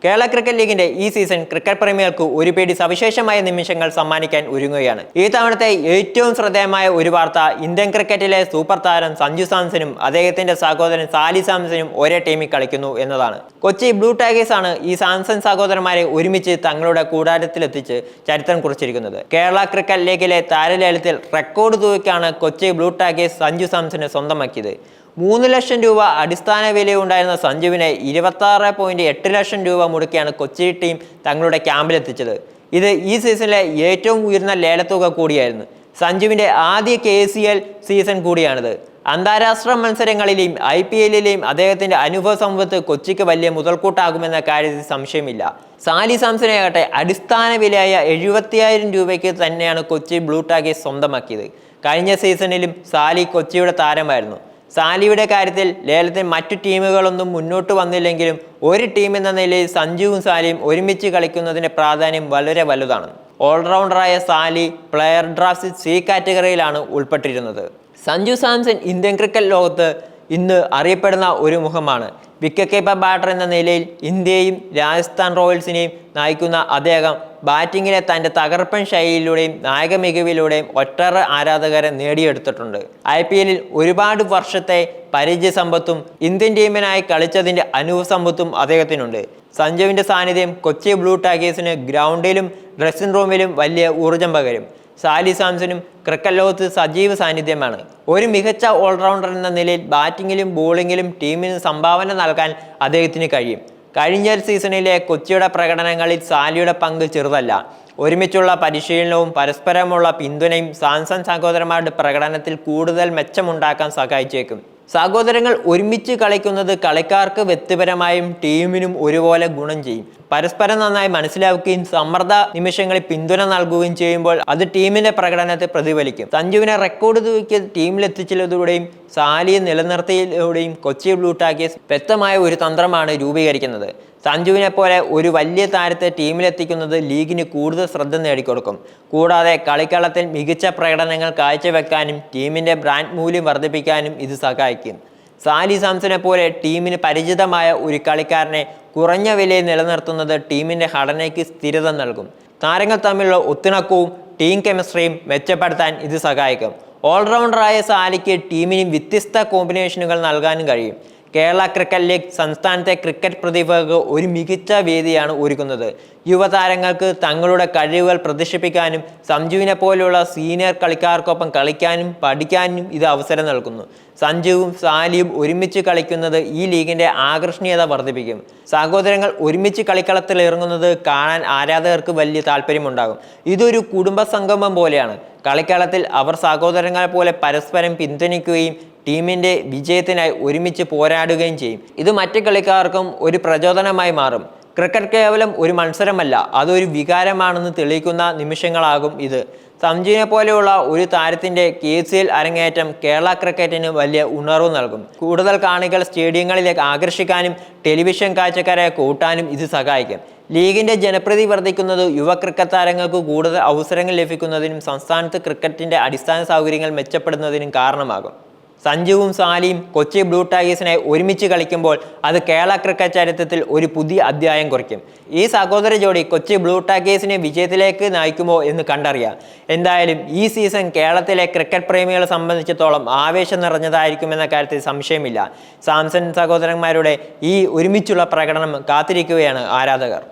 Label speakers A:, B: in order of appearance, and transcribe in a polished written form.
A: Kerala cricket ലീഗിന്റെ ഈ season cricket പ്രേമികൾക്ക് ഒരു പേടി സവിശേഷമായ നിമിഷങ്ങൾ സമ്മാനിക്കാൻ ഒരുങ്ങുകയാണ്. ഈ തവണത്തെ ഏറ്റവും ശ്രദ്ധേയമായ ഒരു വാർത്ത ഇന്ത്യൻ ക്രിക്കറ്റിലെ സൂപ്പർ താരം സഞ്ജു സാംസണും അദ്ദേഹത്തിന്റെ സഹോദരൻ സാലി സാംസണും ഒരേ ടീമിൽ കളിക്കുന്നു എന്നതാണ്. കൊച്ചി ബ്ലൂ ടൈഗേഴ്സ് ആണ് ഈ സാംസൺ സഹോദരന്മാരെ ഒരുമിച്ച് തങ്ങളുടെ കൂടാരത്തിലെത്തിച്ച് ചരിത്രം കുറിച്ചിരിക്കുന്നത്. കേരള ക്രിക്കറ്റ് ലീഗിലെ താരലേലത്തിൽ റെക്കോർഡ് തുകയ്ക്കാണ് കൊച്ചി ബ്ലൂ ടൈഗേഴ്സ് സഞ്ജു സാംസനെ സ്വന്തമാക്കിയത്. 3 ലക്ഷം രൂപ അടിസ്ഥാന വിലയുണ്ടായിരുന്ന സഞ്ജുവിനെ 26.8 ലക്ഷം രൂപ മുടക്കിയാണ് കൊച്ചി ടീം തങ്ങളുടെ ക്യാമ്പിലെത്തിച്ചത്. ഇത് ഈ സീസണിലെ ഏറ്റവും ഉയർന്ന ലേലത്തുക കൂടിയായിരുന്നു. സഞ്ജുവിൻ്റെ ആദ്യ KCL സീസൺ കൂടിയാണിത്. അന്താരാഷ്ട്ര മത്സരങ്ങളിലെയും IPLലെയും അദ്ദേഹത്തിൻ്റെ അനുഭവ സമ്പത്ത് കൊച്ചിക്ക് വലിയ മുതൽക്കൂട്ടാകുമെന്ന കാര്യത്തിൽ സംശയമില്ല. സാലി സാംസണെയാകട്ടെ അടിസ്ഥാന വിലയായ 70,000 രൂപയ്ക്ക് തന്നെയാണ് കൊച്ചി ബ്ലൂ ടൈഗേഴ്സ് സ്വന്തമാക്കിയത്. കഴിഞ്ഞ സീസണിലും സാലി കൊച്ചിയുടെ താരമായിരുന്നു. സാലിയുടെ കാര്യത്തിൽ ലേലത്തിൽ മറ്റു ടീമുകളൊന്നും മുന്നോട്ട് വന്നില്ലെങ്കിലും ഒരു ടീം എന്ന നിലയിൽ സഞ്ജുവും സാലിയും ഒരുമിച്ച് കളിക്കുന്നതിൻ്റെ പ്രാധാന്യം വളരെ വലുതാണ്. ഓൾറൗണ്ടറായ സാലി പ്ലെയർ ഡ്രാഫ്റ്റ് C കാറ്റഗറിയിലാണ് ഉൾപ്പെട്ടിരുന്നത്. സഞ്ജു സാംസൺ ഇന്ത്യൻ ക്രിക്കറ്റ് ലോകത്ത് ഇന്ന് അറിയപ്പെടുന്ന ഒരു മുഖമാണ്. വിക്കറ്റ് കീപ്പർ ബാറ്റർ എന്ന നിലയിൽ ഇന്ത്യയും രാജസ്ഥാൻ റോയൽസിനെയും നയിക്കുന്ന അദ്ദേഹം ബാറ്റിങ്ങിലെ തൻ്റെ തകർപ്പൻ ശൈലിയിലൂടെയും നായക മികവിലൂടെയും ഒട്ടേറെ ആരാധകരെ നേടിയെടുത്തിട്ടുണ്ട്. IPLൽ ഒരുപാട് വർഷത്തെ പരിചയസമ്പത്തും ഇന്ത്യൻ ടീമിനായി കളിച്ചതിൻ്റെ അനുഭവ സമ്പത്തും അദ്ദേഹത്തിനുണ്ട്. സഞ്ജുവിൻ്റെ സാന്നിധ്യം കൊച്ചി ബ്ലൂ ടൈഗേഴ്സിന് ഗ്രൗണ്ടിലും ഡ്രസ്സിംഗ് റൂമിലും വലിയ ഊർജം പകരും. സാലി സാംസണും ക്രിക്കറ്റ് ലോകത്ത് സജീവ സാന്നിധ്യമാണ്. ഒരു മികച്ച ഓൾറൗണ്ടർ എന്ന നിലയിൽ ബാറ്റിങ്ങിലും ബോളിങ്ങിലും ടീമിന് സംഭാവന നൽകാൻ അദ്ദേഹത്തിന് കഴിയും. കഴിഞ്ഞ സീസണിലെ കൊച്ചിയുടെ പ്രകടനങ്ങളിൽ സാലിയുടെ പങ്ക് ചെറുതല്ല. ഒരുമിച്ചുള്ള പരിശീലനവും പരസ്പരമുള്ള പിന്തുണയും സാംസൺ സഹോദരന്മാരുടെ പ്രകടനത്തിൽ കൂടുതൽ മെച്ചമുണ്ടാക്കാൻ സഹായിച്ചേക്കും. സഹോദരങ്ങൾ ഒരുമിച്ച് കളിക്കുന്നത് കളിക്കാർക്ക് വ്യക്തിപരമായും ടീമിനും ഒരുപോലെ ഗുണം ചെയ്യും. പരസ്പരം നന്നായി മനസ്സിലാക്കുകയും സമ്മർദ്ദ നിമിഷങ്ങളിൽ പിന്തുണ നൽകുകയും ചെയ്യുമ്പോൾ അത് ടീമിന്റെ പ്രകടനത്തെ പ്രതിഫലിക്കും. സഞ്ജുവിനെ റെക്കോർഡ് തൂക്കി ടീമിലെത്തിച്ചതിലൂടെയും സാലിയെ നിലനിർത്തിയതിലൂടെയും കൊച്ചി ബ്ലൂ ടൈഗേഴ്സ് വ്യക്തമായ ഒരു തന്ത്രമാണ് രൂപീകരിക്കുന്നത്. സഞ്ജുവിനെ പോലെ ഒരു വലിയ താരത്തെ ടീമിലെത്തിക്കുന്നത് ലീഗിന് കൂടുതൽ ശ്രദ്ധ നേടിക്കൊടുക്കും. കൂടാതെ കളിക്കളത്തിൽ മികച്ച പ്രകടനങ്ങൾ കാഴ്ചവെക്കാനും ടീമിൻ്റെ ബ്രാൻഡ് മൂല്യം വർദ്ധിപ്പിക്കാനും ഇത് സഹായിക്കും. സാലി സാംസനെ പോലെ ടീമിന് പരിചിതമായ ഒരു കളിക്കാരനെ കുറഞ്ഞ വിലയിൽ നിലനിർത്തുന്നത് ടീമിൻ്റെ ഘടനയ്ക്ക് സ്ഥിരത നൽകും. താരങ്ങൾ തമ്മിലുള്ള ഒത്തിണക്കവും ടീം കെമിസ്ട്രിയും മെച്ചപ്പെടുത്താൻ ഇത് സഹായിക്കും. ഓൾറൗണ്ടറായ സാലിക്ക് ടീമിന് വ്യത്യസ്ത കോമ്പിനേഷനുകൾ നൽകാനും കഴിയും. കേരള ക്രിക്കറ്റ് ലീഗ് സംസ്ഥാനത്തെ ക്രിക്കറ്റ് പ്രതിഭകൾക്ക് ഒരു മികച്ച വേദിയാണ് ഒരുക്കുന്നത്. യുവതാരങ്ങൾക്ക് തങ്ങളുടെ കഴിവുകൾ പ്രദർശിപ്പിക്കാനും സഞ്ജുവിനെ പോലെയുള്ള സീനിയർ കളിക്കാർക്കൊപ്പം കളിക്കാനും പഠിക്കാനും ഇത് അവസരം നൽകുന്നു. സഞ്ജുവും സാലിയും ഒരുമിച്ച് കളിക്കുന്നത് ഈ ലീഗിൻ്റെ ആകർഷണീയത വർദ്ധിപ്പിക്കും. സഹോദരങ്ങൾ ഒരുമിച്ച് കളിക്കളത്തിലിറങ്ങുന്നത് കാണാൻ ആരാധകർക്ക് വലിയ താല്പര്യമുണ്ടാകും. ഇതൊരു കുടുംബ സംഗമം പോലെയാണ്. കളിക്കളത്തിൽ അവർ സഹോദരങ്ങളെ പോലെ പരസ്പരം പിന്തുണയ്ക്കുകയും ടീമിൻ്റെ വിജയത്തിനായി ഒരുമിച്ച് പോരാടുകയും ചെയ്യും. ഇത് മറ്റ് കളിക്കാർക്കും ഒരു പ്രചോദനമായി മാറും. ക്രിക്കറ്റ് കേവലം ഒരു മത്സരമല്ല, അതൊരു വികാരമാണെന്ന് തെളിയിക്കുന്ന നിമിഷങ്ങളാകും ഇത്. സഞ്ജുവിനെ പോലെയുള്ള ഒരു താരത്തിൻ്റെ KCL അരങ്ങേറ്റം കേരള ക്രിക്കറ്റിന് വലിയ ഉണർവ് നൽകും. കൂടുതൽ കാണികൾ സ്റ്റേഡിയങ്ങളിലേക്ക് ആകർഷിക്കാനും ടെലിവിഷൻ കാഴ്ചക്കാരെ കൂട്ടാനും ഇത് സഹായിക്കും. ലീഗിൻ്റെ ജനപ്രീതി വർദ്ധിക്കുന്നത് യുവ ക്രിക്കറ്റ് താരങ്ങൾക്ക് കൂടുതൽ അവസരങ്ങൾ ലഭിക്കുന്നതിനും സംസ്ഥാനത്ത് ക്രിക്കറ്റിൻ്റെ അടിസ്ഥാന സൗകര്യങ്ങൾ മെച്ചപ്പെടുന്നതിനും കാരണമാകും. സഞ്ജുവും സാലിയും കൊച്ചി ബ്ലൂ ടൈഗേഴ്സിനെ ഒരുമിച്ച് കളിക്കുമ്പോൾ അത് കേരള ക്രിക്കറ്റ് ചരിത്രത്തിൽ ഒരു പുതിയ അധ്യായം കുറിക്കും. ഈ സഹോദര ജോഡി കൊച്ചി ബ്ലൂ ടൈഗേഴ്സിനെ വിജയത്തിലേക്ക് നയിക്കുമോ എന്ന് കണ്ടറിയാം. എന്തായാലും ഈ സീസൺ കേരളത്തിലെ ക്രിക്കറ്റ് പ്രേമികളെ സംബന്ധിച്ചിടത്തോളം ആവേശം നിറഞ്ഞതായിരിക്കുമെന്ന കാര്യത്തിൽ സംശയമില്ല. സാംസൺ സഹോദരന്മാരുടെ ഈ ഒരുമിച്ചുള്ള പ്രകടനം കാത്തിരിക്കുകയാണ് ആരാധകർ.